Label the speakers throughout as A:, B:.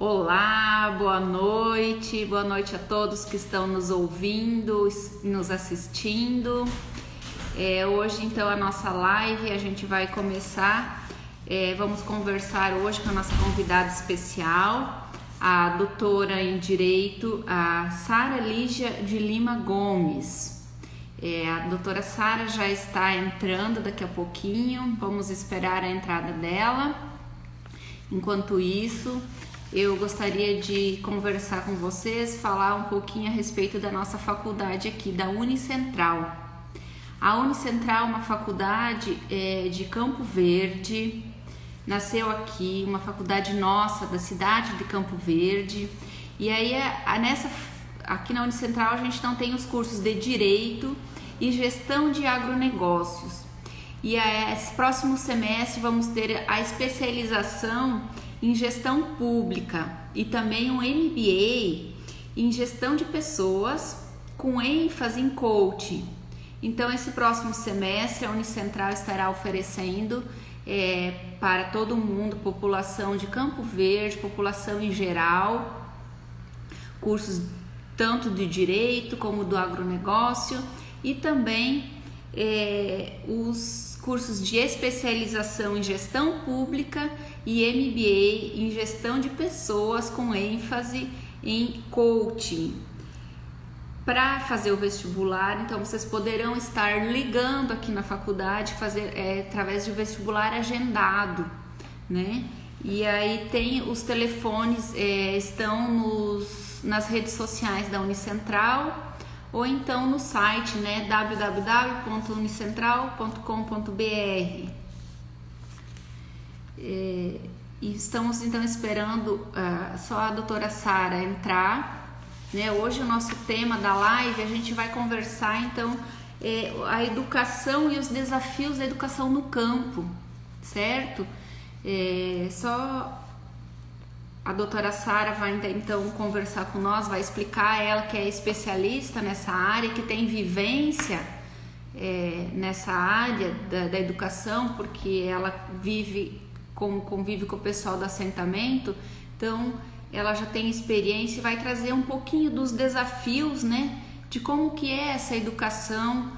A: Olá, boa noite a todos que estão nos ouvindo, nos assistindo. Hoje, então, a nossa live, a gente vai começar, vamos conversar hoje com a nossa convidada especial, a doutora em Direito, a Sara Lígia de Lima Gomes. A doutora Sara já está entrando daqui a pouquinho, vamos esperar a entrada dela. Enquanto isso, eu gostaria de conversar com vocês, falar um pouquinho a respeito da nossa faculdade aqui, da Unicentral. A Unicentral é uma faculdade de Campo Verde, nasceu aqui, uma faculdade nossa, da cidade de Campo Verde. E aí, aqui na Unicentral, a gente não tem os cursos de Direito e Gestão de Agronegócios. E esse próximo semestre vamos ter a especialização em Gestão Pública e também um MBA em Gestão de Pessoas com ênfase em coaching. Então, esse próximo semestre a Unicentral estará oferecendo para todo mundo, população de Campo Verde, população em geral, cursos tanto de Direito como do Agronegócio e também os cursos de especialização em Gestão Pública e MBA em Gestão de Pessoas com ênfase em coaching. Para fazer o vestibular, então vocês poderão estar ligando aqui na faculdade, através de vestibular agendado, né? E aí tem os telefones, estão nas redes sociais da Unicentral ou então no site, né, www.unicentral.com.br. E estamos então esperando só a doutora Sara entrar, né? Hoje o nosso tema da live, a gente vai conversar então a educação e os desafios da educação no campo, certo? Só a doutora Sara vai então conversar com nós, vai explicar, ela que é especialista nessa área, que tem vivência nessa área da educação, porque ela convive com o pessoal do assentamento, então ela já tem experiência e vai trazer um pouquinho dos desafios, né, de como que é essa educação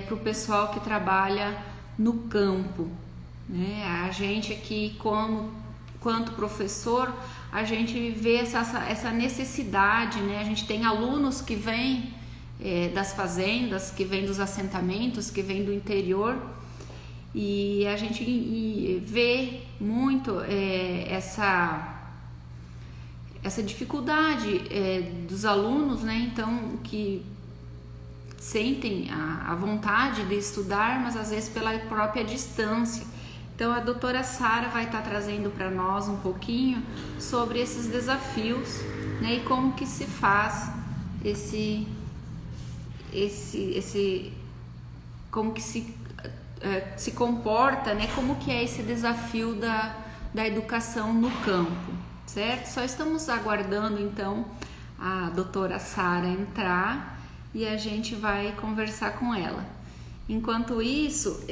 A: para o pessoal que trabalha no campo, né? A gente aqui, quanto professor, a gente vê essa necessidade, né? A gente tem alunos que vêm das fazendas, que vêm dos assentamentos, que vêm do interior, e a gente vê muito essa dificuldade dos alunos, né? Então, que sentem a vontade de estudar, mas às vezes pela própria distância. Então, a doutora Sara vai estar trazendo para nós um pouquinho sobre esses desafios, né? E como que se faz como que se comporta, né? Como que é esse desafio da educação no campo, certo? Só estamos aguardando então a doutora Sara entrar e a gente vai conversar com ela. Enquanto isso,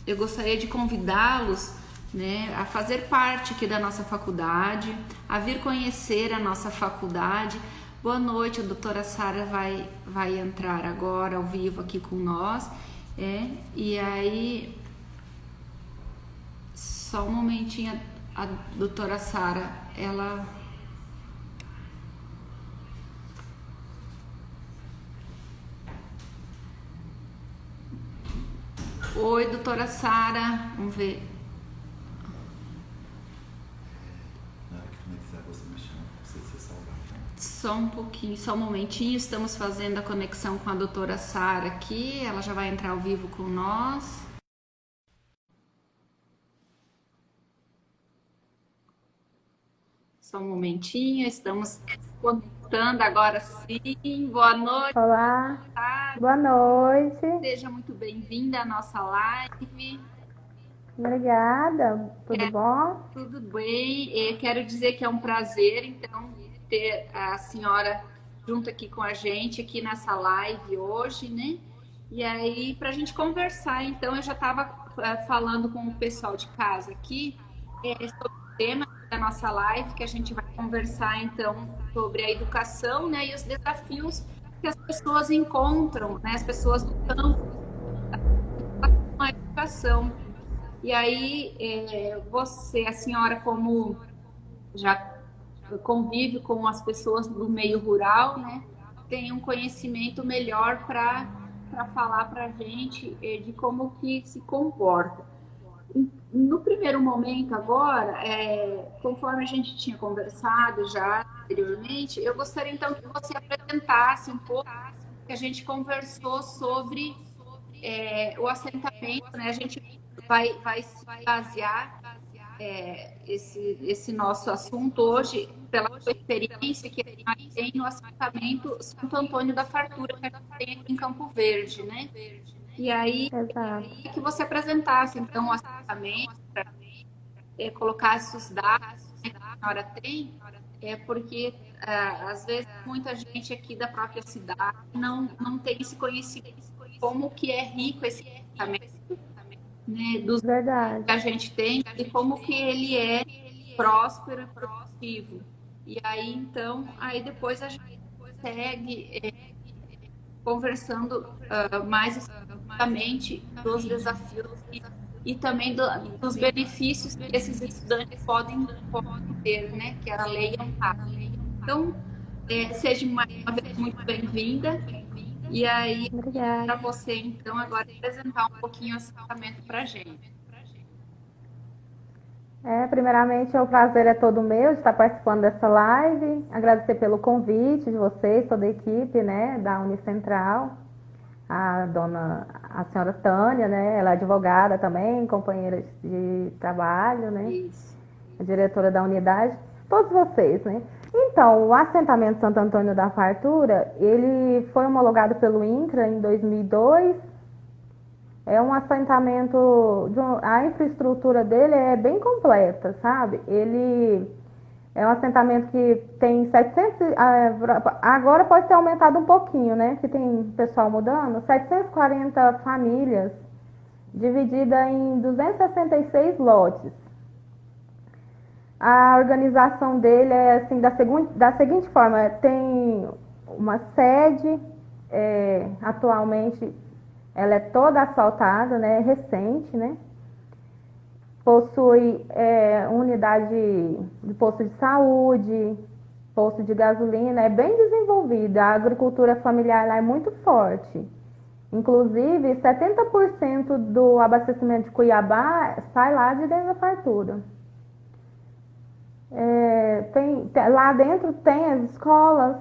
A: eu gostaria de convidá-los, né, a fazer parte aqui da nossa faculdade, a vir conhecer a nossa faculdade. Boa noite, a doutora Sara vai entrar agora ao vivo aqui com nós. E aí, só um momentinho, a doutora Sara, ela... Oi, doutora Sara, vamos ver.
B: Na hora que finalizar, você me chama para você se salvar, tá?
A: Só um pouquinho, só um momentinho, estamos fazendo a conexão com a doutora Sara aqui, ela já vai entrar ao vivo com nós. Só um momentinho, estamos conectando agora sim. Boa noite,
C: Olá,
A: Sara.
C: boa noite.
A: Seja muito bem-vinda à nossa live.
C: Obrigada, tudo bom?
A: Tudo bem, eu quero dizer que é um prazer, então, ter a senhora junto aqui com a gente, aqui nessa live hoje, né? E aí, para a gente conversar, então, eu já estava falando com o pessoal de casa aqui sobre tema da nossa live, que a gente vai conversar então sobre a educação, né, e os desafios que as pessoas encontram, né, as pessoas do campo, a educação. E aí, você, a senhora, como já convive com as pessoas do meio rural, né, tem um conhecimento melhor para falar para a gente de como que se comporta. No primeiro momento agora, conforme a gente tinha conversado já anteriormente, eu gostaria então que você apresentasse um pouco, que a gente conversou sobre o assentamento, né? A gente vai se basear esse nosso assunto hoje pela sua experiência que a gente tem no assentamento Santo Antônio da Fartura, que a gente tem aqui em Campo Verde, né? E aí,
C: Exato.
A: que você apresentasse, então, o assentamento, colocasse os dados que a senhora tem, porque, às vezes, muita gente aqui da própria cidade não tem esse conhecimento, como que é rico esse assentamento, né, dos
C: Verdade.
A: que a gente tem, e como que ele é próspero e produtivo. E aí, então, aí depois a gente segue conversando mais especificamente dos desafios e também dos benefícios que esses estudantes podem ter, né? Que a lei ampara. Então, seja mais uma vez muito bem-vinda. E aí, para
C: Obrigada.
A: você, então, agora apresentar um pouquinho o assentamento para a gente.
C: Primeiramente, o prazer é todo meu de estar participando dessa live. Agradecer pelo convite de vocês, toda a equipe, né, da Unicentral. A senhora Tânia, né, ela é advogada também, companheira de trabalho, né,
A: Isso.
C: a diretora da unidade, todos vocês, né. Então, o assentamento Santo Antônio da Fartura, ele foi homologado pelo INCRA em 2002. É um assentamento, a infraestrutura dele é bem completa, sabe? Ele é um assentamento que tem 700, agora pode ter aumentado um pouquinho, né? Que tem pessoal mudando, 740 famílias, dividida em 266 lotes. A organização dele é assim, da seguinte forma, tem uma sede, atualmente ela é toda asfaltada, né, recente, né? Possui unidade de posto de saúde, posto de gasolina, é bem desenvolvida. A agricultura familiar lá é muito forte. Inclusive, 70% do abastecimento de Cuiabá sai lá de dentro da fartura. Lá dentro tem as escolas,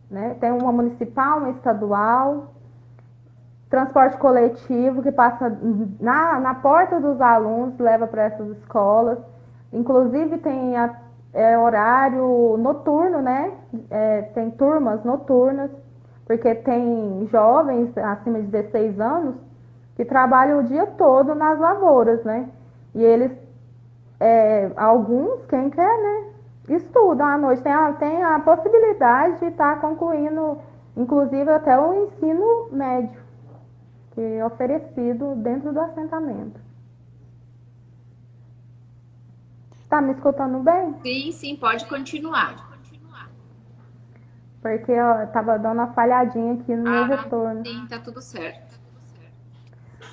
C: né? Tem uma municipal, uma estadual, transporte coletivo que passa na porta dos alunos, leva para essas escolas. Inclusive tem horário noturno, né? Tem turmas noturnas, porque tem jovens acima de 16 anos que trabalham o dia todo nas lavouras, né? E eles, alguns, quem quer, né? Estudam à noite, tem a possibilidade de estar concluindo, inclusive até o ensino médio, que é oferecido dentro do assentamento. Está me escutando bem?
A: Sim, sim, pode continuar.
C: Porque eu estava dando uma falhadinha aqui no meu retorno.
A: Sim, tá tudo certo.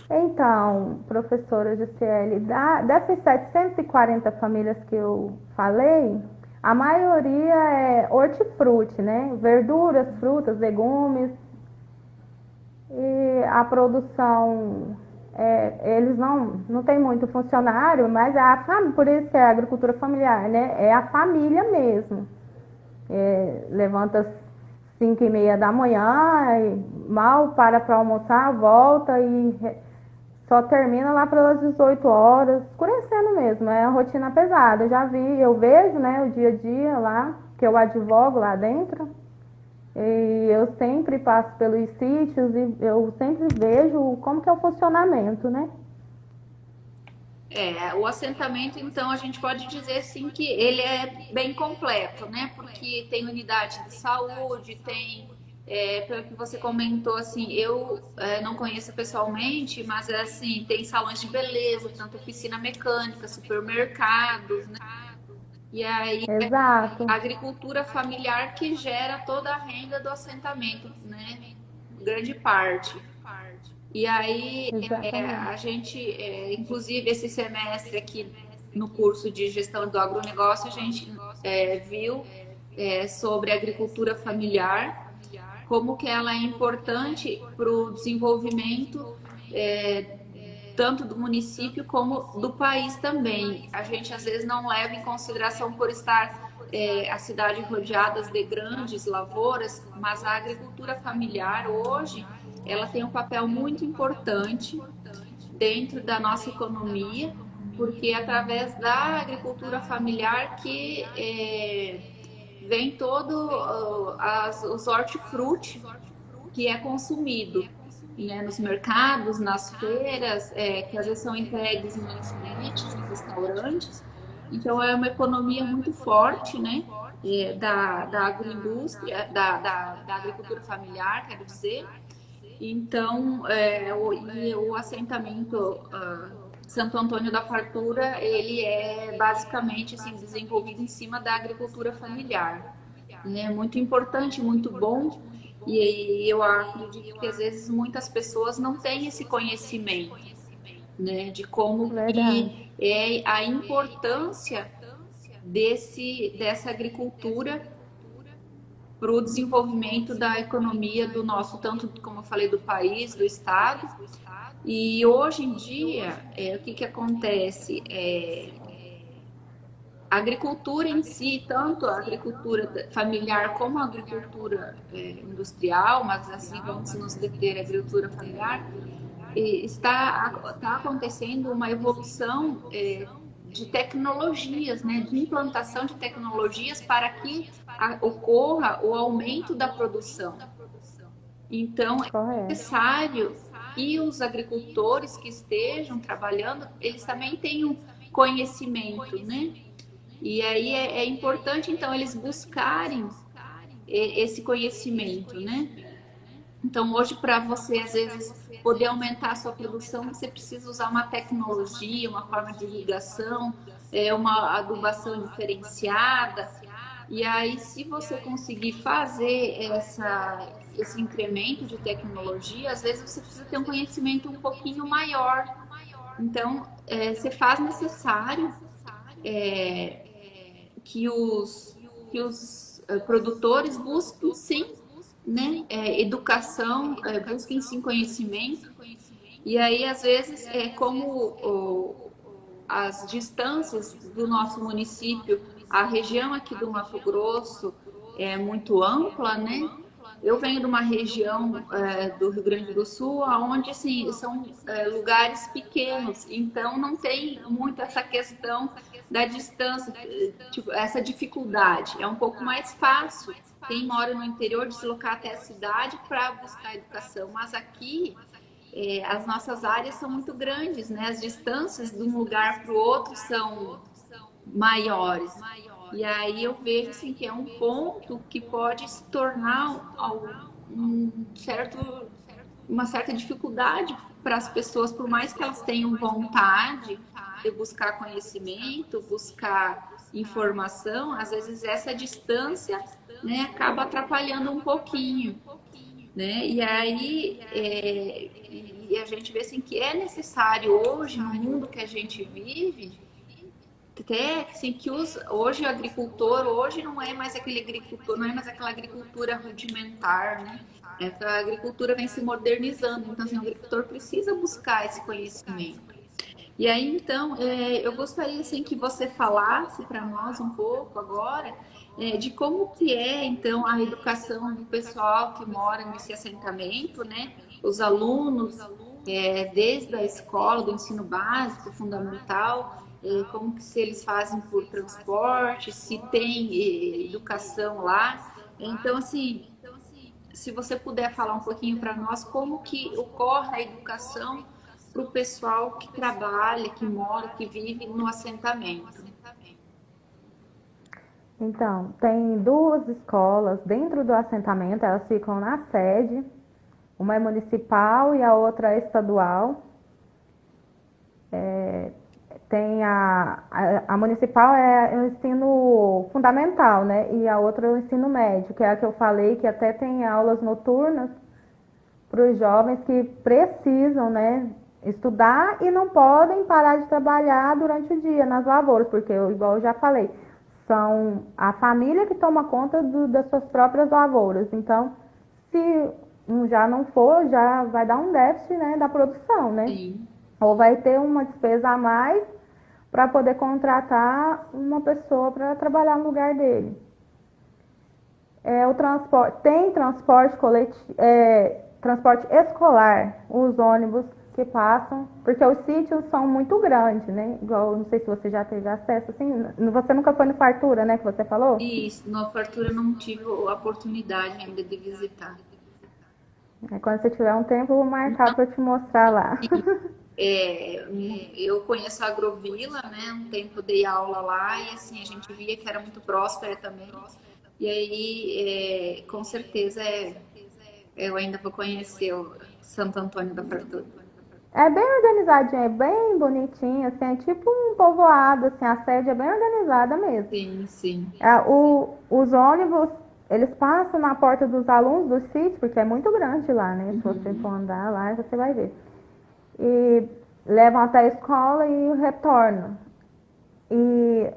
C: Então, professora Jussiele, dessas 740 famílias que eu falei, a maioria é hortifruti, né? Verduras, frutas, legumes. E a produção, eles não tem muito funcionário, mas por isso que é a agricultura familiar, né? É a família mesmo. Levanta às 5h30 da manhã, e mal para almoçar, volta e só termina lá pelas 18 horas, escurecendo mesmo, é a rotina pesada. Eu vejo, né, o dia a dia lá, que eu advogo lá dentro. E eu sempre passo pelos sítios e eu sempre vejo como que é o funcionamento, né?
A: O assentamento, então, a gente pode dizer sim que ele é bem completo, né? Porque tem unidade de saúde, tem, pelo que você comentou, assim, eu não conheço pessoalmente, mas assim, tem salões de beleza, tanto oficina mecânica, supermercados, né? E aí
C: Exato,
A: a agricultura familiar que gera toda a renda do assentamento, né? Grande parte. E aí a
C: exatamente.
A: gente, inclusive esse semestre aqui no curso de gestão do agronegócio, a gente viu sobre agricultura familiar, como que ela é importante para o desenvolvimento tanto do município como do país também. A gente às vezes não leva em consideração por estar a cidade rodeada de grandes lavouras, mas a agricultura familiar hoje ela tem um papel muito importante dentro da nossa economia, porque é através da agricultura familiar que vem todo os hortifruti que é consumido, né, nos mercados, nas feiras, que às vezes são entregues em lanchonetes, em restaurantes. Então é uma economia muito forte, né, da agroindústria, da agricultura familiar, quero dizer. Então, o assentamento Santo Antônio da Fartura, ele é basicamente assim, desenvolvido em cima da agricultura familiar, né? Muito importante, muito bom. E eu acredito que às vezes muitas pessoas não têm esse conhecimento, né, de como
C: Verdade.
A: que é a importância dessa agricultura para o desenvolvimento da economia do nosso, tanto como eu falei, do país, do estado. E hoje em dia, o que que acontece? A agricultura em si, tanto a agricultura familiar como a agricultura industrial, mas assim vamos nos deter a agricultura familiar, está acontecendo uma evolução de tecnologias, né, de implantação de tecnologias para que ocorra o aumento da produção. Então, é
C: Correto.
A: necessário que os agricultores que estejam trabalhando, eles também tenham conhecimento, né? E aí é importante, então, eles buscarem esse conhecimento, né? Então, hoje, para você, às vezes, poder aumentar a sua produção, você precisa usar uma tecnologia, uma forma de irrigação, uma adubação diferenciada. E aí, se você conseguir fazer esse incremento de tecnologia, às vezes você precisa ter um conhecimento um pouquinho maior. Então, se faz necessário é, que os produtores busquem sim, né, educação, busquem sim conhecimento. E aí, às vezes, as distâncias do nosso município, a região aqui do Mato Grosso é muito ampla, né? Eu venho de uma região do Rio Grande do Sul, onde assim, são lugares pequenos, então não tem muito essa questão da distância, tipo, essa dificuldade. É um pouco mais fácil quem mora no interior deslocar até a cidade para buscar educação, mas aqui as nossas áreas são muito grandes, né? As distâncias de um lugar para o outro são maiores. E aí eu vejo assim, que é um ponto que pode se tornar um certo, uma certa dificuldade para as pessoas, por mais que elas tenham vontade de buscar conhecimento, buscar informação, às vezes essa distância, né, acaba atrapalhando um pouquinho, né? E aí e a gente vê assim que é necessário hoje no mundo que a gente vive até assim, hoje o agricultor hoje não é mais aquele agricultor, não é mais aquela agricultura rudimentar, né? A agricultura vem se modernizando, então assim, o agricultor precisa buscar esse conhecimento. E aí então eu gostaria assim que você falasse para nós um pouco agora de como que é então a educação do pessoal que mora nesse assentamento, né? Os alunos desde a escola, do ensino básico, fundamental, como que se eles fazem por transporte, se tem educação lá. Então, assim, se você puder falar um pouquinho para nós como que ocorre a educação para o pessoal que trabalha, que mora, que vive no assentamento.
C: Então, tem duas escolas dentro do assentamento, elas ficam na sede, uma é municipal e a outra é estadual. tem a municipal é o ensino fundamental, né? E a outra é o ensino médio, que é a que eu falei, que até tem aulas noturnas para os jovens que precisam, né, estudar e não podem parar de trabalhar durante o dia nas lavouras, porque, igual eu já falei, são a família que toma conta das suas próprias lavouras. Então, se um já não for, já vai dar um déficit, né, da produção, né?
A: Sim.
C: Ou vai ter uma despesa a mais para poder contratar uma pessoa para trabalhar no lugar dele. O transporte, tem transporte coletivo, transporte escolar, os ônibus que passam, porque os sítios são muito grandes, né? Igual, não sei se você já teve acesso, assim, você nunca foi no Fartura, né, que você falou?
A: Isso, na fartura não tive a oportunidade ainda de visitar.
C: Quando você tiver um tempo, eu vou marcar para te mostrar lá.
A: Eu conheço a Agrovila, né? Um tempo dei aula lá e assim a gente via que era muito próspera também. E aí, com certeza, eu ainda vou conhecer o Santo Antônio da Fartura.
C: É bem organizadinho, é bem bonitinho, assim, é tipo um povoado, assim, a sede é bem organizada mesmo.
A: Sim, sim.
C: Os ônibus, eles passam na porta dos alunos dos sítios, porque é muito grande lá, né? Se você for andar lá, você vai ver. E levam até a escola e retornam. E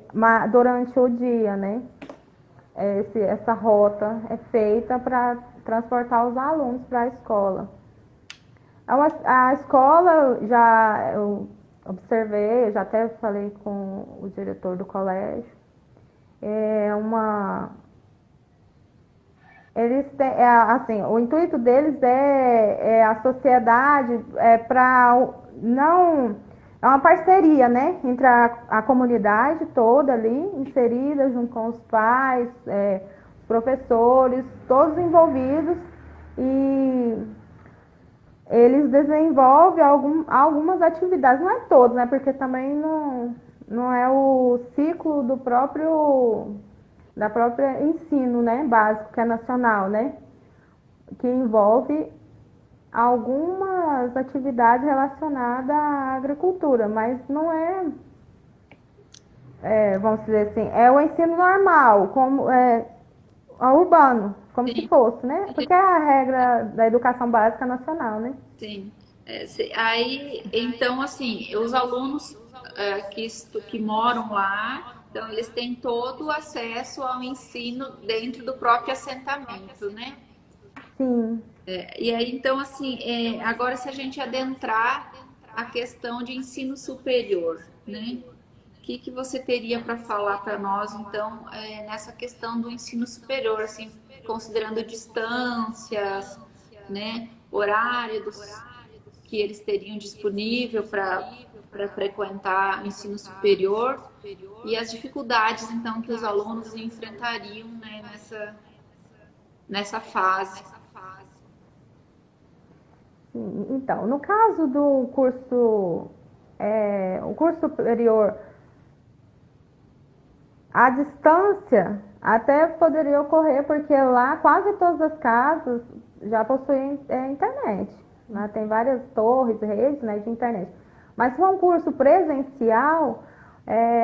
C: durante o dia, né? Essa rota é feita para transportar os alunos para a escola. A escola, eu observei, eu já até falei com o diretor do colégio, eles têm, assim, o intuito deles a sociedade, não, é uma parceria, né, entre a comunidade toda ali, inserida junto com os pais, os professores, todos envolvidos, e eles desenvolvem algumas atividades, não é todos, né? Porque também não é o ciclo da própria ensino, né? Básico, que é nacional, né? Que envolve algumas atividades relacionadas à agricultura, mas não vamos dizer assim, é o ensino normal, como urbano, como se fosse, né? Porque é a regra da educação básica nacional, né?
A: Sim. Aí, então, assim, os alunos que moram lá, então, eles têm todo o acesso ao ensino dentro do próprio assentamento, né?
C: Sim.
A: E aí, então, assim, agora se a gente adentrar a questão de ensino superior, né? O que você teria para falar para nós, então, nessa questão do ensino superior, assim, considerando distâncias, né? Horário que eles teriam disponível para frequentar o ensino superior e as dificuldades, então, que os alunos enfrentariam, né, nessa fase.
C: Então, no caso do curso, o curso superior, a distância até poderia ocorrer, porque lá quase todas as casas já possuem internet. Lá tem várias torres, redes, né, de internet. Mas se for um curso presencial,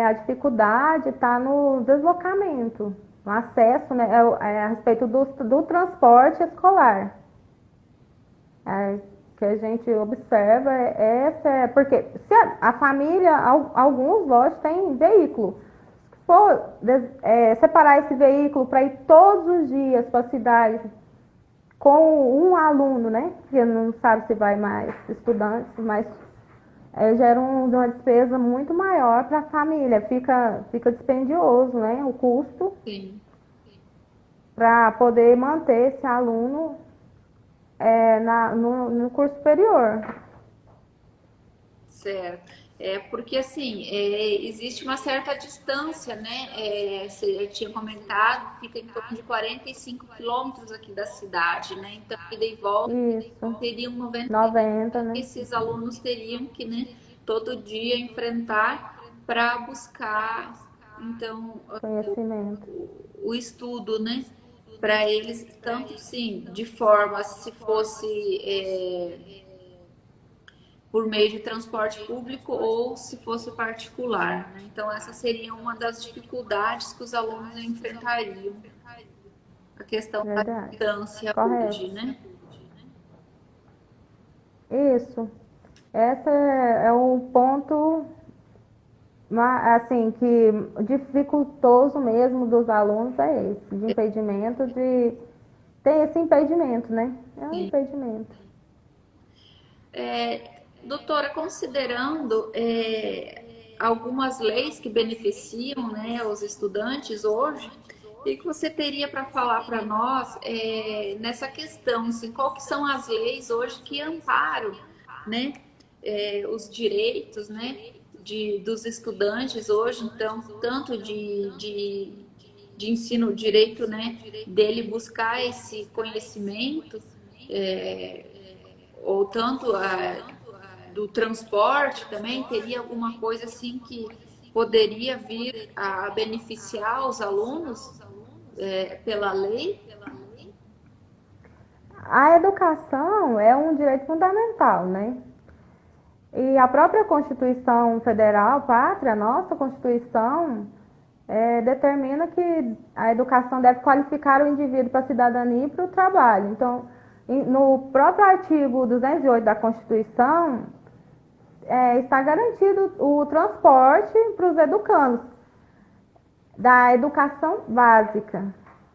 C: a dificuldade está no deslocamento, no acesso, né, a respeito do transporte escolar. Que a gente observa porque se a família, alguns lotes têm veículo. Se for separar esse veículo para ir todos os dias para a cidade com um aluno, né? Que não sabe se vai mais estudantes, mas gera uma despesa muito maior para a família. Fica dispendioso, né? O custo para poder manter esse aluno no curso superior.
A: Certo. Porque assim, existe uma certa distância, né? Você tinha comentado, fica em torno de 45 quilômetros aqui da cidade, né? Então, ida e volta, teriam
C: 90, né?
A: que esses alunos teriam que, né, todo dia enfrentar para buscar, então,
C: Conhecimento.
A: o estudo, né? Para eles, tanto sim, de forma, se fosse por meio de transporte público ou se fosse particular, né? Então, essa seria uma das dificuldades que os alunos enfrentariam, a questão da
C: Verdade.
A: distância
C: Correto.
A: hoje, né?
C: Isso. Esse é o ponto, assim, que dificultoso mesmo dos alunos é esse, de impedimento de... Tem esse impedimento, né? É um
A: Sim.
C: impedimento.
A: Doutora, considerando algumas leis que beneficiam, né, os estudantes hoje, o que você teria para falar para nós nessa questão? Assim, qual que são as leis hoje que amparam, né, os direitos, né, dos estudantes hoje, então, tanto de ensino, direito, né, dele buscar esse conhecimento, é, ou tanto do transporte também, teria alguma coisa assim que poderia vir a beneficiar os alunos pela lei?
C: A educação é um direito fundamental, né? E a própria Constituição Federal, Pátria, a nossa Constituição, determina que a educação deve qualificar o indivíduo para a cidadania e para o trabalho. Então, no próprio artigo 208 da Constituição, está garantido o transporte para os educandos da educação básica,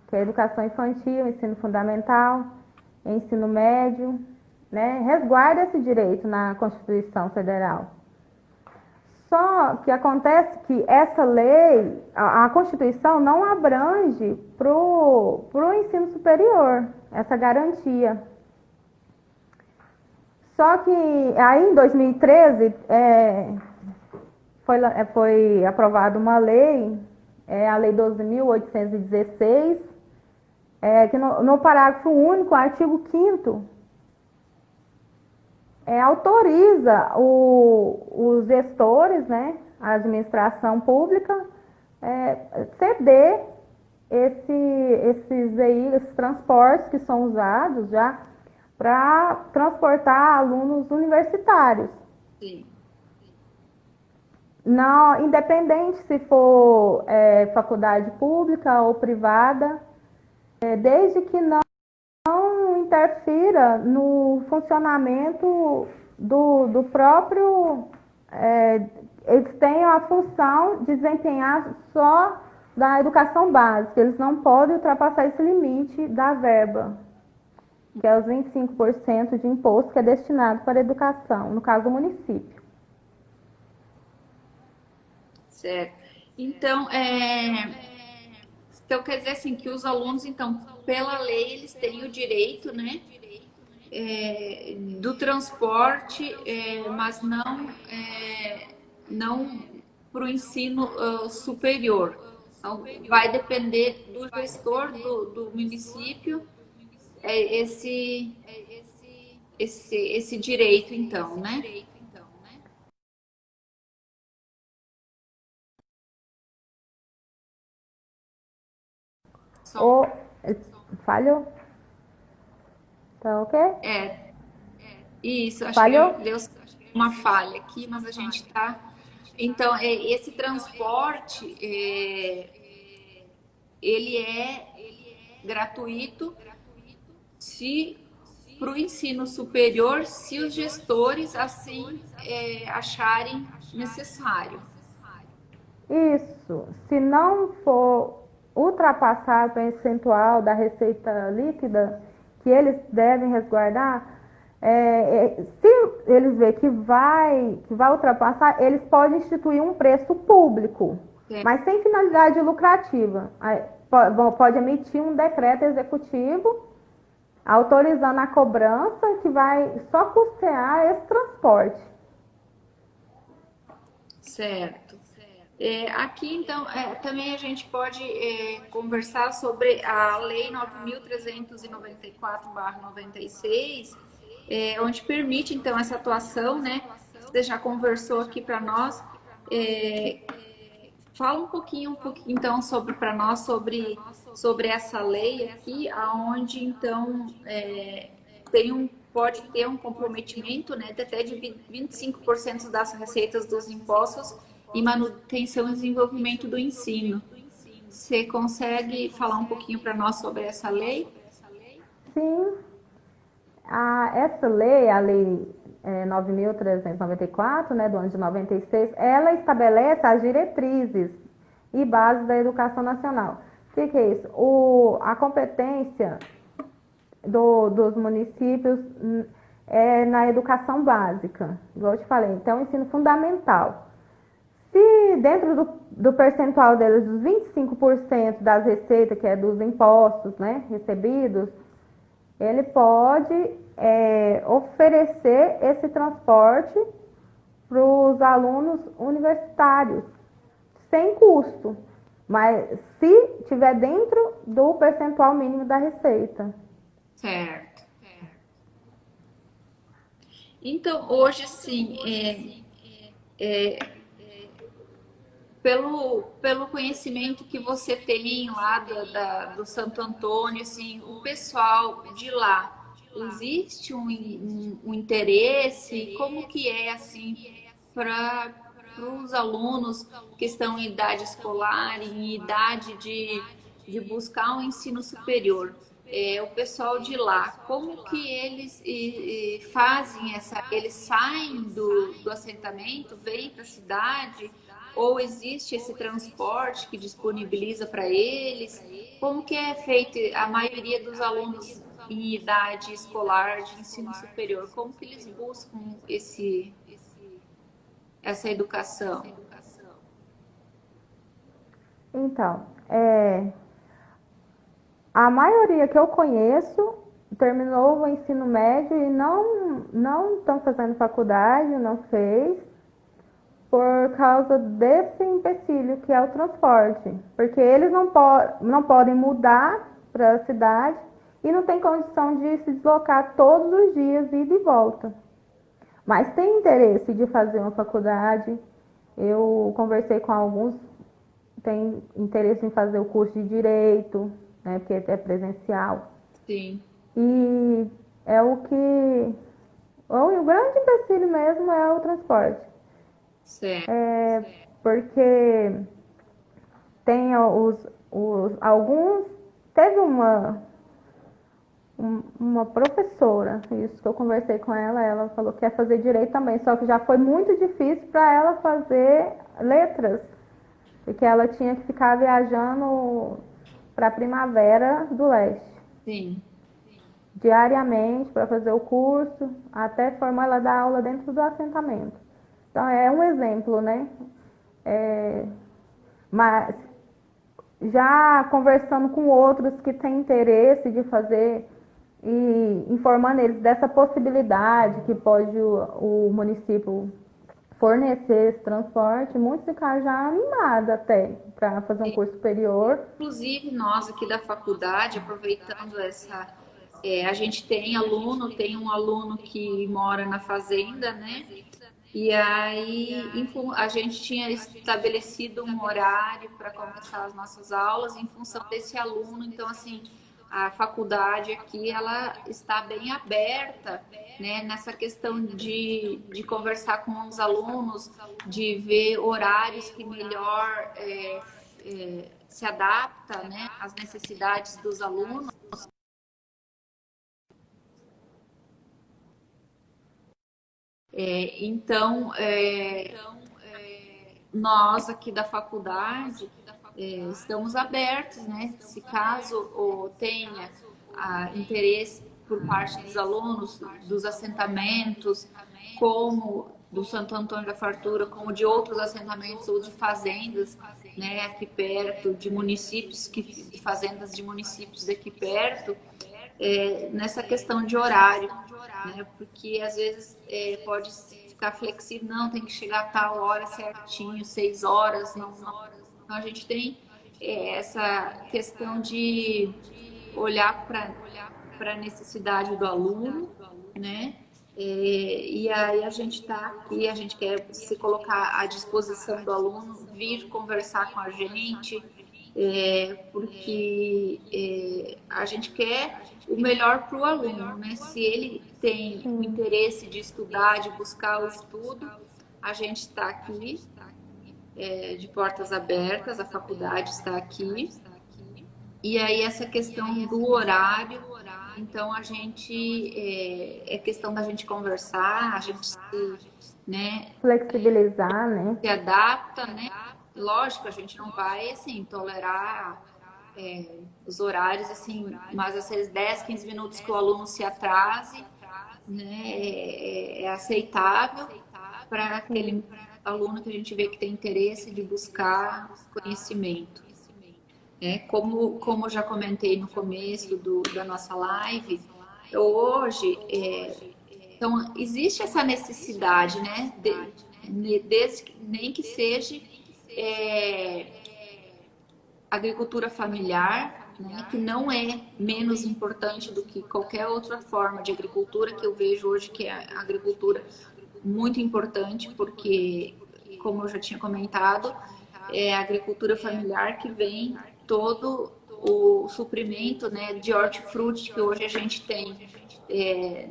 C: que é a educação infantil, ensino fundamental, ensino médio, né? Resguarda esse direito na Constituição Federal. Só que acontece que essa lei, a Constituição não abrange para o ensino superior, essa garantia. Só que aí em 2013 foi aprovada uma lei, a Lei 12.816, que no parágrafo único, artigo 5º, autoriza os gestores, né, a administração pública, ceder esses veículos, esses transportes que são usados já para transportar alunos universitários.
A: Sim.
C: Não, independente se for faculdade pública ou privada, desde que não interfira no funcionamento do próprio... eles têm a função de desempenhar só da educação básica, eles não podem ultrapassar esse limite da verba, que é os 25% de imposto que é destinado para a educação, no caso do município.
A: Certo. Então, quer dizer assim, que os alunos, então, pela lei, eles têm o direito, né, do transporte, mas não para o ensino superior. Então, vai depender do gestor do município esse direito, então, né?
C: Ou falhou? Tá ok?
A: Isso, acho
C: Falhou?
A: que deu uma falha aqui, mas a gente tá. Então, esse transporte, ele é gratuito se para o ensino superior, se os gestores assim acharem necessário.
C: Isso. Se não for ultrapassar o percentual da receita líquida que eles devem resguardar, se eles verem que vai ultrapassar, eles podem instituir um preço público, mas sem finalidade lucrativa. Pode emitir um decreto executivo autorizando a cobrança que vai só custear esse transporte.
A: Certo. Aqui, então, também a gente pode conversar sobre a Lei 9.394/96, onde permite, então, essa atuação, né? Você já conversou aqui para nós. Fala um pouquinho, então, para nós, sobre essa lei aqui, aonde, então, tem pode ter um comprometimento, né, de até de 25% das receitas dos impostos e manutenção e desenvolvimento do ensino. Você consegue falar um pouquinho para nós sobre essa lei?
C: Sim, essa lei, a Lei 9.394, né, do ano de 96, ela estabelece as diretrizes e bases da educação nacional. O que é isso? A competência dos municípios é na educação básica, igual eu te falei, então ensino fundamental. Se dentro do percentual deles, dos 25% das receitas, que é dos impostos, né, recebidos, ele pode oferecer esse transporte para os alunos universitários, sem custo, mas se tiver dentro do percentual mínimo da receita.
A: Certo. Então, hoje, sim, pelo conhecimento que você tem lá do Santo Antônio, assim, o pessoal de lá, existe um interesse? Como que é, assim, para os alunos que estão em idade escolar, em idade de buscar um ensino superior? O pessoal de lá, como que eles fazem eles saem do assentamento, vêm para a cidade, ou existe esse transporte que disponibiliza para eles? Como que é feito a maioria dos alunos em idade escolar de ensino superior? Como que eles buscam essa educação?
C: Então, a maioria que eu conheço terminou o ensino médio e não estão fazendo faculdade, não fez, por causa desse empecilho que é o transporte. Porque eles não podem mudar para a cidade e não tem condição de se deslocar todos os dias, ida e volta. Mas tem interesse de fazer uma faculdade. Eu conversei com alguns, tem interesse em fazer o curso de Direito, né, porque é presencial.
A: Sim.
C: E é o grande empecilho mesmo é o transporte.
A: Certo.
C: Porque tem alguns... Teve uma professora, isso que eu conversei com ela falou que quer fazer Direito também, só que já foi muito difícil para ela fazer letras, porque ela tinha que ficar viajando para a Primavera do Leste.
A: Sim.
C: Diariamente para fazer o curso, até formar ela dar aula dentro do assentamento. Então é um exemplo, né? Mas já conversando com outros que têm interesse de fazer e informando eles dessa possibilidade que pode o município fornecer esse transporte, muitos ficaram já animados até para fazer um curso superior.
A: Inclusive, nós aqui da faculdade, aproveitando a gente tem um aluno que mora na fazenda, né? E aí a gente tinha estabelecido um horário para começar as nossas aulas em função desse aluno. Então, assim, a faculdade aqui, ela está bem aberta, né, nessa questão de conversar com os alunos, de ver horários que melhor se adapta, né, às necessidades dos alunos. Então, nós aqui da faculdade estamos abertos, né? Se caso tenha interesse por parte dos alunos, dos assentamentos, como do Santo Antônio da Fartura, como de outros assentamentos ou de fazendas, né, aqui perto, de municípios, de fazendas de municípios aqui perto, nessa questão de horário, né? Porque às vezes pode ficar flexível, não, tem que chegar a tal hora certinho, 6 horas, não. Então a gente tem essa questão de olhar para a necessidade do aluno, né? E aí a gente está aqui, a gente quer se colocar à disposição do aluno, vir conversar com a gente, porque a gente quer o melhor para o aluno, né? Se ele tem o interesse de estudar, de buscar o estudo, a gente está aqui, de portas abertas, a faculdade está aqui. E aí essa questão do horário, então a gente, é questão da gente conversar, a gente se, né,
C: Flexibilizar, né?
A: se adapta, né? Lógico, a gente não vai, assim, tolerar os horários, assim, mas esses 10, 15 minutos que o aluno se atrase, né, é aceitável para aquele aluno que a gente vê que tem interesse de buscar conhecimento. Como eu já comentei no começo da nossa live, hoje, então, existe essa necessidade, né, nem que seja agricultura familiar, né, que não é menos importante do que qualquer outra forma de agricultura, que eu vejo hoje que é a agricultura muito importante, porque, como eu já tinha comentado, é a agricultura familiar que vem todo o suprimento, né, de hortifruti que hoje a gente tem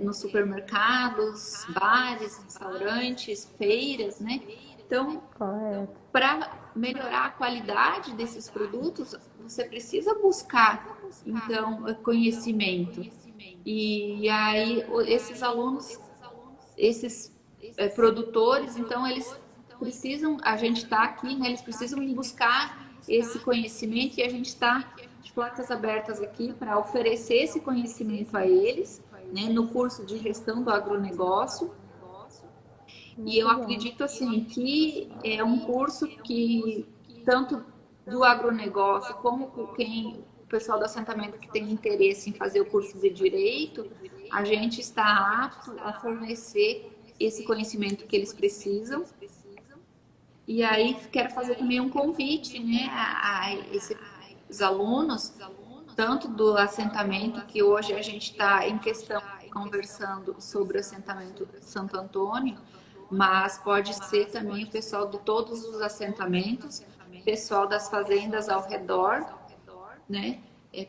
A: nos supermercados, bares, restaurantes, feiras, né? Então, para melhorar a qualidade desses produtos, você precisa buscar, então, conhecimento. E aí, esses alunos, esses produtores, então, eles precisam, a gente está aqui, né? Eles precisam buscar esse conhecimento e a gente está de portas abertas aqui para oferecer esse conhecimento a eles, né? No curso de gestão do agronegócio. E eu acredito assim que é um curso que tanto do agronegócio como o pessoal do assentamento que tem interesse em fazer o curso de direito, a gente está apto a fornecer esse conhecimento que eles precisam. E aí quero fazer também um convite, né, a esses alunos, tanto do assentamento, que hoje a gente está em questão conversando sobre o assentamento Santo Antônio, mas pode ser também o pessoal de todos os assentamentos, pessoal das fazendas ao redor, né?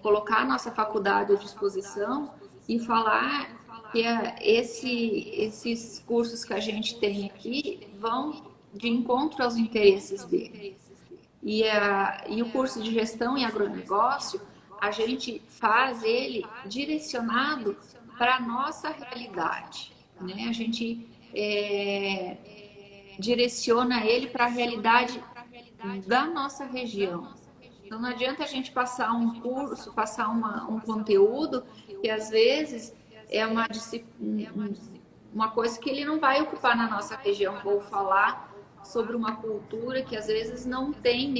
A: Colocar a nossa faculdade à disposição e falar que esses cursos que a gente tem aqui vão de encontro aos interesses dele. E o curso de gestão e agronegócio, a gente faz ele direcionado para a nossa realidade, né? A gente direciona ele para a realidade da nossa região. Então, não adianta a gente passar um curso, passar um conteúdo que às vezes é uma coisa que ele não vai ocupar na nossa região. Vou falar sobre uma cultura que às vezes não tem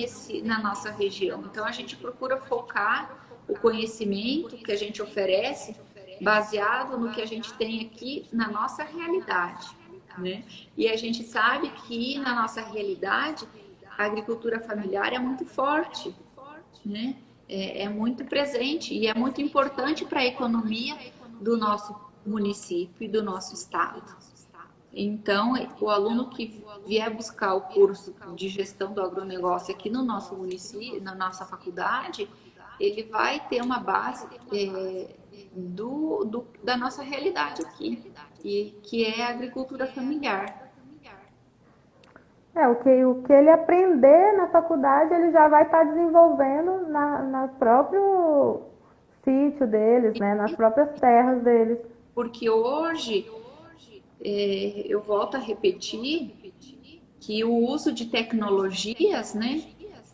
A: na nossa região. Então, a gente procura focar o conhecimento que a gente oferece baseado no que a gente tem aqui na nossa realidade, né? E a gente sabe que na nossa realidade a agricultura familiar é muito forte, né? É muito presente e é muito importante para a economia do nosso município e do nosso estado. Então, o aluno que vier buscar o curso de gestão do agronegócio aqui no nosso município, na nossa faculdade, ele vai ter uma base da nossa realidade aqui, que é a agricultura familiar.
C: O que ele aprender na faculdade, ele já vai estar desenvolvendo no próprio sítio deles, né? Nas próprias terras deles.
A: Porque hoje, eu volto a repetir que o uso de tecnologias, né,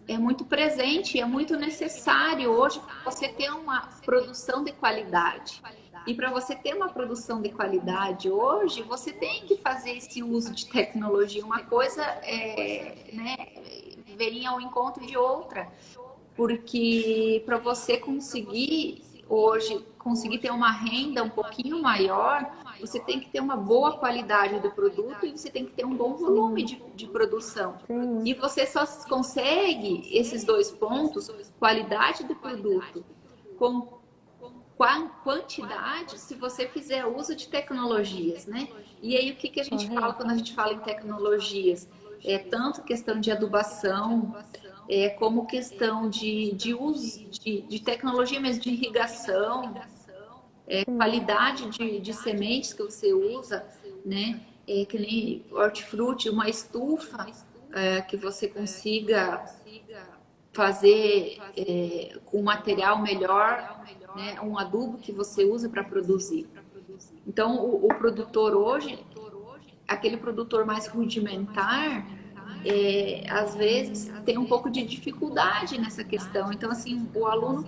A: é muito presente, é muito necessário hoje para você ter uma produção de qualidade. E para você ter uma produção de qualidade hoje, você tem que fazer esse uso de tecnologia. Uma coisa né, vem ao encontro de outra. Porque para você conseguir hoje ter uma renda um pouquinho maior, você tem que ter uma boa qualidade do produto e você tem que ter um bom volume de produção.
C: Sim.
A: E você só consegue esses dois pontos, qualidade do produto com quantidade, se você fizer uso de tecnologias, né? E aí o que a gente fala quando a gente fala em tecnologias? É tanto questão de adubação, como questão de uso de tecnologia mesmo, de irrigação, qualidade de sementes que você usa, né? Que nem hortifruti, uma estufa que você consiga fazer com um material melhor, né? Um adubo que você usa para produzir. Então, o produtor hoje, aquele produtor mais rudimentar, às vezes tem um pouco de dificuldade nessa questão. Então, assim, o aluno,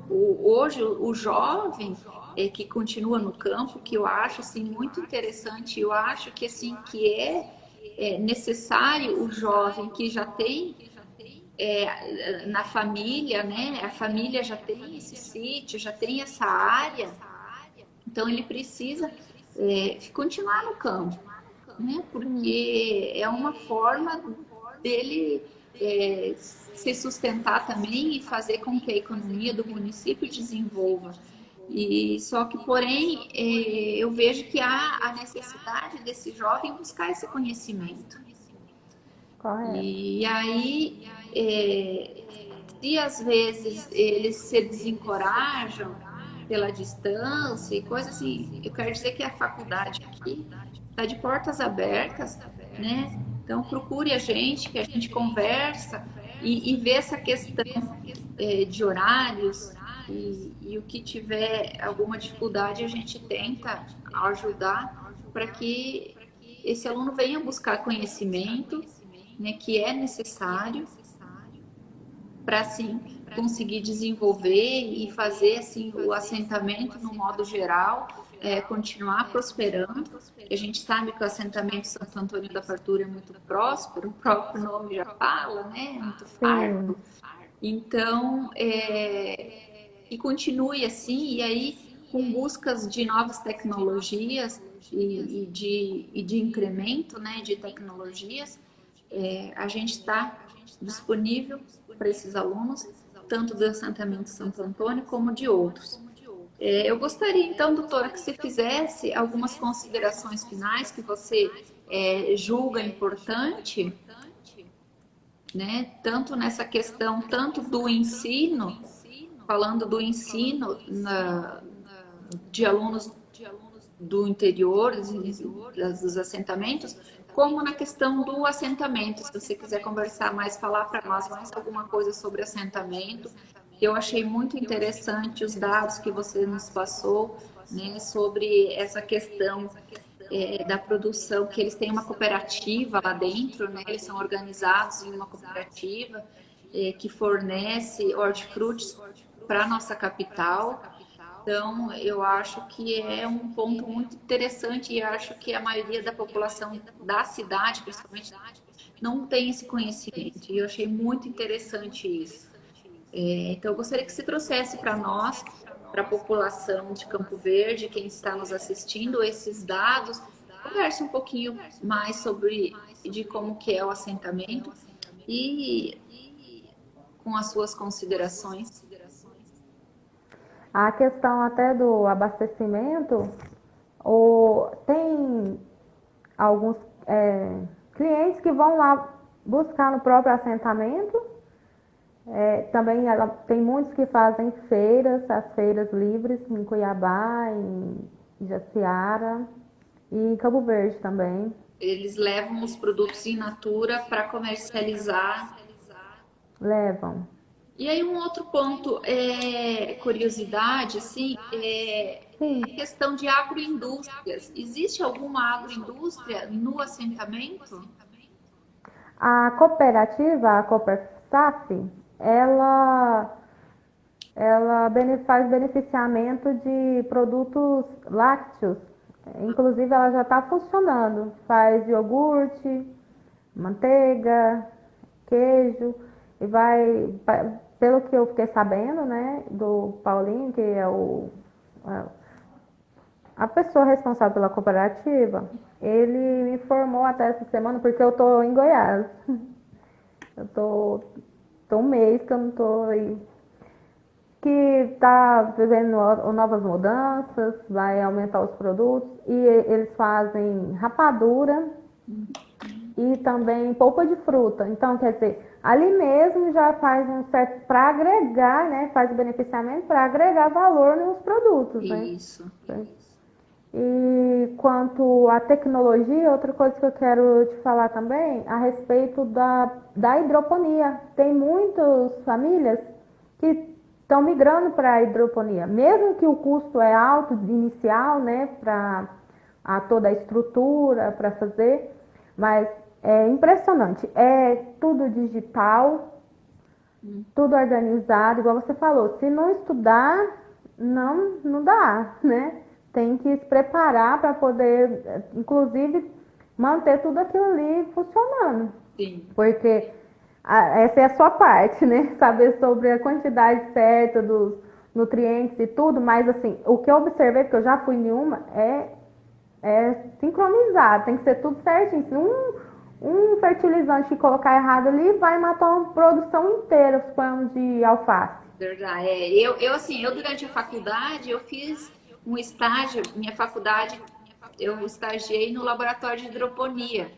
A: hoje, o jovem que continua no campo, que eu acho assim muito interessante, eu acho que assim que é necessário o jovem que já tem na família, né? A família já tem esse sítio, já tem essa área, então ele precisa continuar no campo, né? Porque é uma forma dele se sustentar também e fazer com que a economia do município desenvolva. E só que, porém, eu vejo que há a necessidade desse jovem buscar esse conhecimento.
C: Correto.
A: E aí, se às vezes eles se desencorajam pela distância e coisas assim, eu quero dizer que a faculdade aqui está de portas abertas, né? Então procure a gente, que a gente conversa e vê essa questão de horários e o que tiver alguma dificuldade a gente tenta ajudar para que esse aluno venha buscar conhecimento, né, que é necessário para assim conseguir desenvolver e fazer assim o assentamento no modo geral continuar prosperando. A gente sabe que o assentamento Santo Antônio da Fartura é muito próspero, o próprio nome já fala, né? É muito
C: Sim.
A: farto. Então, que continue assim, e aí com buscas de novas tecnologias e de incremento, né, de tecnologias, a gente está disponível para esses alunos, tanto do assentamento Santo Antônio como de outros. Eu gostaria, então, doutora, que você fizesse algumas considerações finais que você julga importante, né? Tanto nessa questão, tanto do ensino, falando do ensino de alunos do interior, dos assentamentos, como na questão do assentamento. Se você quiser conversar mais, falar para nós mais alguma coisa sobre assentamento. Eu achei muito interessante os dados que você nos passou, né, sobre essa questão da produção, que eles têm uma cooperativa lá dentro, né, eles são organizados em uma cooperativa que fornece hortifrutis para a nossa capital. Então, eu acho que é um ponto muito interessante e acho que a maioria da população da cidade, principalmente, não tem esse conhecimento. E eu achei muito interessante isso. Então, eu gostaria que você trouxesse para nós, para a população de Campo Verde, quem está nos assistindo, esses dados. Converse um pouquinho mais sobre de como que é o assentamento e com as suas considerações.
C: A questão até do abastecimento, tem alguns clientes que vão lá buscar no próprio assentamento. Também tem muitos que fazem feiras, as feiras livres em Cuiabá, em Jaciara e em Cabo Verde também.
A: Eles levam os produtos in natura para comercializar.
C: Levam.
A: E aí um outro ponto, curiosidade, assim,
C: Sim.
A: a questão de agroindústrias. Existe alguma agroindústria no assentamento?
C: A cooperativa, a Coopersaf, ela faz beneficiamento de produtos lácteos. Inclusive, ela já está funcionando. Faz iogurte, manteiga, queijo. E pelo que eu fiquei sabendo, né, do Paulinho, que é a pessoa responsável pela cooperativa, ele me informou até essa semana, porque eu estou em Goiás. Eu tô um mês que eu não estou aí. Que está vivendo novas mudanças, vai aumentar os produtos. E eles fazem rapadura e também polpa de fruta. Então, quer dizer, ali mesmo já faz um certo para agregar, né? Faz o beneficiamento para agregar valor nos produtos, né?
A: Isso.
C: E quanto à tecnologia, outra coisa que eu quero te falar também, a respeito da hidroponia. Tem muitas famílias que estão migrando para a hidroponia, mesmo que o custo é alto inicial, né, para toda a estrutura para fazer, mas é impressionante. É tudo digital, tudo organizado, igual você falou. Se não estudar, não dá, né? Tem que se preparar para poder, inclusive, manter tudo aquilo ali funcionando.
A: Sim.
C: Porque essa é a sua parte, né? Saber sobre a quantidade certa dos nutrientes e tudo, mas assim, o que eu observei, porque eu já fui em uma, é sincronizado, tem que ser tudo certinho. Se um fertilizante que colocar errado ali vai matar uma produção inteira, suponhamos, de alface.
A: Verdade. Eu durante a faculdade, eu fiz um estágio, minha faculdade, eu estagiei no laboratório de hidroponia.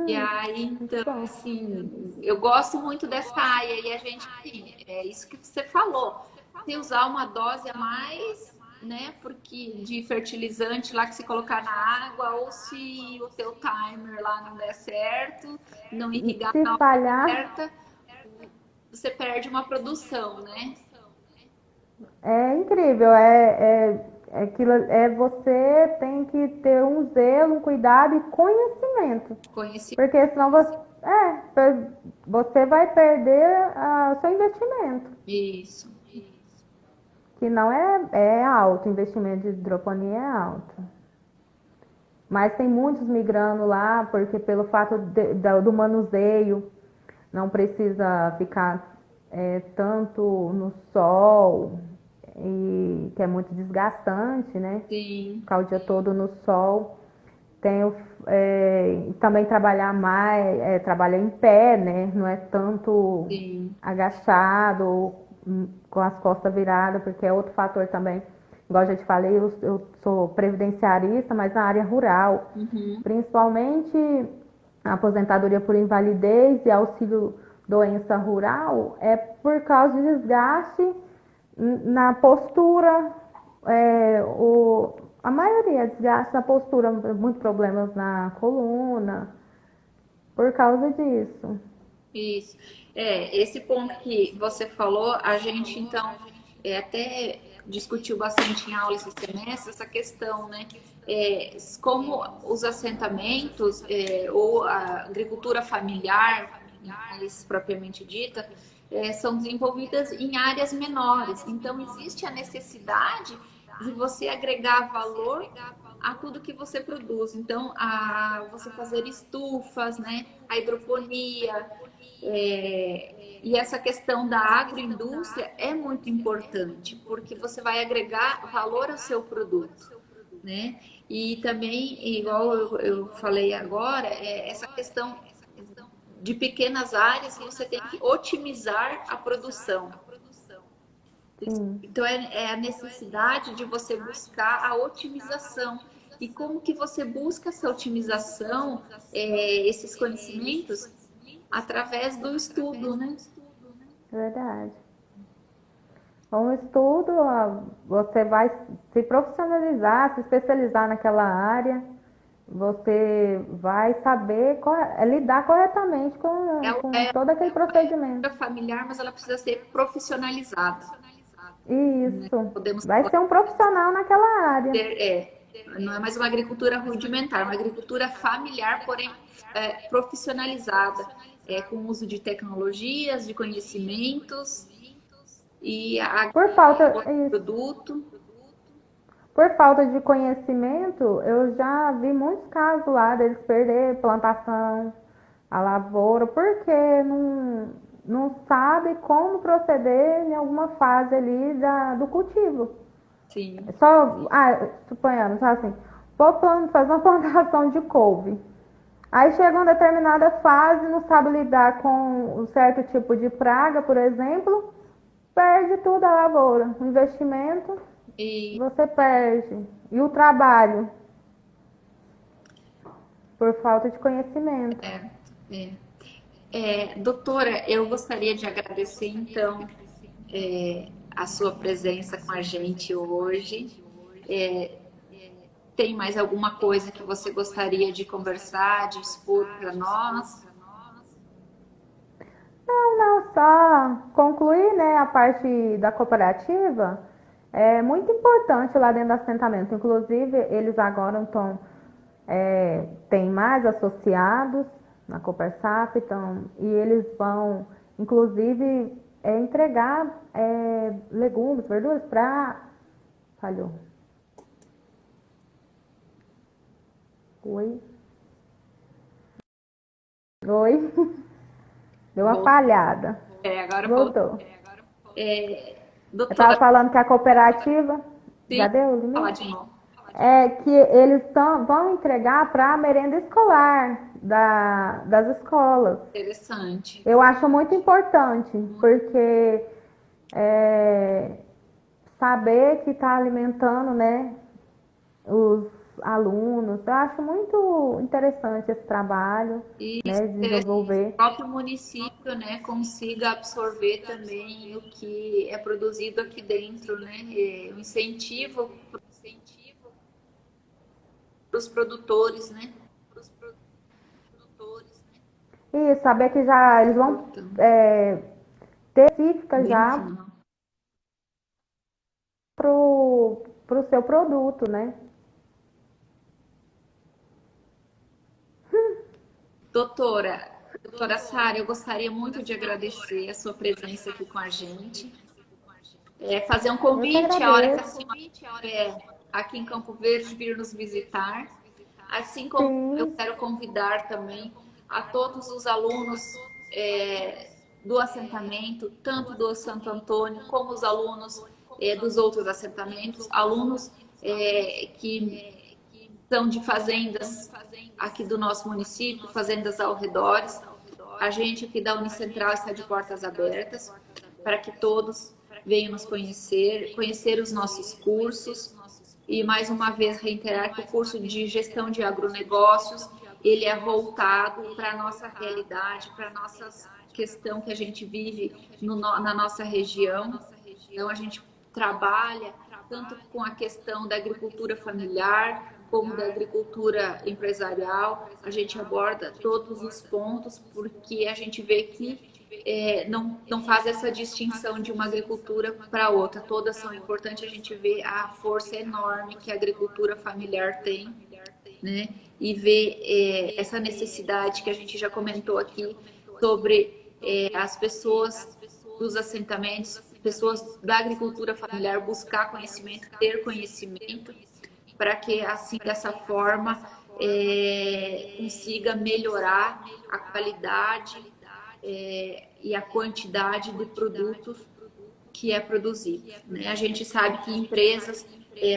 A: E aí, então,
C: Bom.
A: assim, eu gosto muito dessa área e a gente, assim, é isso que você falou, se usar uma dose a mais, né, porque de fertilizante lá que se colocar na água, ou se o teu timer lá não der certo, não irrigar
C: Se
A: na hora
C: falhar,
A: certa, você perde uma produção, né?
C: é incrível, aquilo, você tem que ter um zelo, um cuidado e conhecimento,
A: Conheci
C: porque senão você vai perder o seu investimento,
A: isso.
C: que não é alto, o investimento de hidroponia é alto. Mas tem muitos migrando lá, porque pelo fato do manuseio, não precisa ficar tanto no sol, e que é muito desgastante, né?
A: Sim,
C: Ficar o dia todo no sol. Também trabalhar mais, trabalhar em pé, né? Não é tanto
A: sim.
C: agachado, com as costas viradas, porque é outro fator também. Igual eu já te falei, eu sou previdenciarista, mas na área rural.
A: Uhum.
C: Principalmente a aposentadoria por invalidez e auxílio doença rural é por causa de desgaste na postura, a maioria é desgaste na postura, muitos problemas na coluna, por causa disso.
A: Isso. Esse ponto que você falou, a gente então até discutiu bastante em aula esse semestre essa questão, né? Como os assentamentos ou a agricultura familiar, mais propriamente dita, são desenvolvidas em áreas menores. Então, existe a necessidade de você agregar valor a tudo que você produz. Então, a você fazer estufas, né? A hidroponia, e essa questão da agroindústria é muito importante, porque você vai agregar valor ao seu produto, né? E também, igual eu falei agora, essa questão de pequenas áreas, você tem que otimizar a produção.
C: Sim.
A: Então, é a necessidade de você buscar a otimização. E como que você busca essa otimização, esses conhecimentos? Através do estudo, né?
C: Verdade. Com o estudo, você vai se profissionalizar, se especializar naquela área, você vai saber lidar corretamente com todo aquele procedimento.
A: É familiar, mas ela precisa ser profissionalizada.
C: Isso.
A: Podemos
C: Vai ser um profissional naquela área.
A: não é mais uma agricultura rudimentar, é uma agricultura familiar, porém profissionalizada, com o uso de tecnologias, de conhecimentos e a
C: Por falta,
A: produto.
C: por falta de conhecimento, eu já vi muitos casos lá deles perder plantação, a lavoura, porque não sabe como proceder em alguma fase ali do cultivo.
A: Sim.
C: Suponhamos, assim, vou fazer uma plantação de couve. Aí chega uma determinada fase, não sabe lidar com um certo tipo de praga, por exemplo, perde tudo a lavoura. O investimento, você perde. E o trabalho, por falta de conhecimento.
A: Doutora, eu gostaria de agradecer então a sua presença com a gente hoje. É, Tem mais alguma coisa que você gostaria de conversar, de expor para nós?
C: Não, só concluir, né, a parte da cooperativa é muito importante lá dentro do assentamento. Inclusive, eles agora estão, tem mais associados na Copersaf, então, e eles vão, inclusive, entregar legumes, verduras para... Falhou. Oi? Oi? Deu uma
A: Voltou.
C: falhada.
A: Agora voltou.
C: Voltou. Eu estava
A: Doutora,
C: falando que a cooperativa...
A: sim,
C: Já deu o
A: falar
C: limite?
A: de novo.
C: É que eles vão entregar para a merenda escolar das escolas.
A: Interessante.
C: Eu acho muito importante, porque é, saber que está alimentando, né, os alunos, eu acho muito interessante esse trabalho,
A: E
C: né,
A: o
C: desenvolver.
A: próprio município, né, consiga absorver também o que é produzido aqui dentro, né? Um incentivo para os produtores, né?
C: E saber que já eles vão
A: Importante.
C: ter específica
A: Bem no
C: já
A: final.
C: pro seu produto, né?
A: Doutora Sara, eu gostaria muito de agradecer a sua presença aqui com a gente. Fazer um
C: Eu que
A: convite a hora que a
C: agradeço.
A: senhora estiver aqui em Campo Verde, vir nos visitar. Assim como eu
C: Sim,
A: quero convidar também a todos os alunos do assentamento, tanto do Santo Antônio como os alunos dos outros assentamentos, alunos que são de fazendas aqui do nosso município, fazendas ao redor. A gente aqui da Unicentral está de portas abertas para que todos venham nos conhecer, conhecer os nossos cursos e mais uma vez reiterar que o curso de gestão de agronegócios ele é voltado para a nossa realidade, para a nossa questão que a gente vive na nossa região. Então a gente trabalha tanto com a questão da agricultura familiar como da agricultura empresarial. A gente aborda todos os pontos porque a gente vê que não faz essa distinção de uma agricultura para outra. Todas são importantes, a gente vê a força enorme que a agricultura familiar tem, né? E ver essa necessidade que a gente já comentou aqui sobre as pessoas dos assentamentos, pessoas da agricultura familiar buscar conhecimento, ter conhecimento, para que assim dessa forma consiga melhorar a qualidade e a quantidade de produtos que é produzido, né? A gente sabe que empresas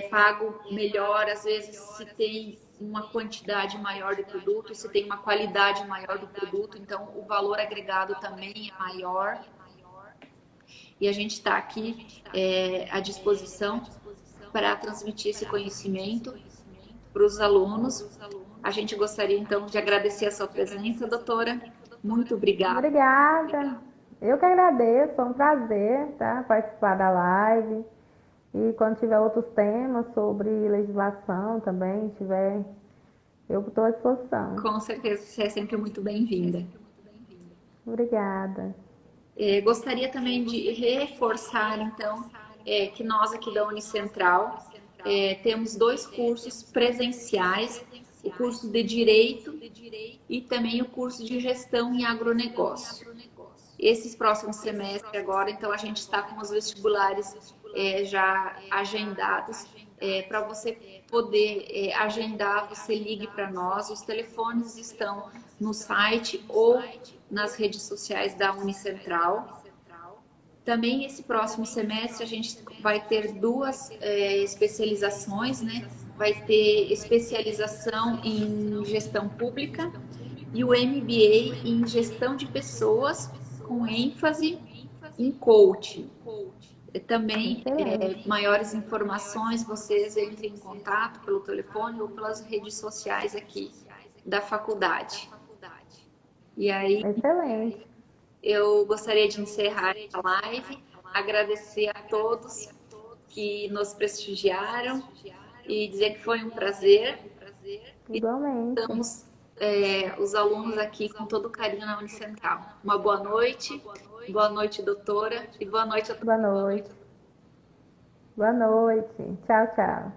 A: pagam melhor, às vezes, se tem uma quantidade maior de produto, se tem uma qualidade maior do produto, então o valor agregado também é maior. E a gente está aqui à disposição para transmitir esse conhecimento para os alunos. A gente gostaria, então, de agradecer a sua presença, doutora. Muito obrigada.
C: obrigada. Eu que agradeço, foi um prazer, tá? Participar da live. E quando tiver outros temas sobre legislação também, eu estou à disposição.
A: Com certeza, você é sempre muito bem-vinda.
C: Obrigada.
A: Gostaria também de reforçar, então, que nós aqui da Unicentral temos 2 cursos presenciais, o curso de Direito e também o curso de Gestão em Agronegócio. Esses próximos semestres agora, então, a gente está com os vestibulares já agendados. Para você poder agendar, você ligue para nós. Os telefones estão no site ou nas redes sociais da Unicentral. Também esse próximo semestre a gente vai ter 2 especializações, né? Vai ter especialização em gestão pública e o MBA em gestão de pessoas com ênfase em coaching. Também,
C: Excelente.
A: maiores informações, vocês entrem em contato pelo telefone ou pelas redes sociais aqui da faculdade. E aí
C: Excelente.
A: eu gostaria de encerrar a live, agradecer a todos que nos prestigiaram e dizer que foi um prazer.
C: Igualmente.
A: Estamos os alunos aqui com todo carinho na Unicentral. Uma boa noite, doutora, e boa noite a todos.
C: Boa noite. Boa noite. Tchau, tchau.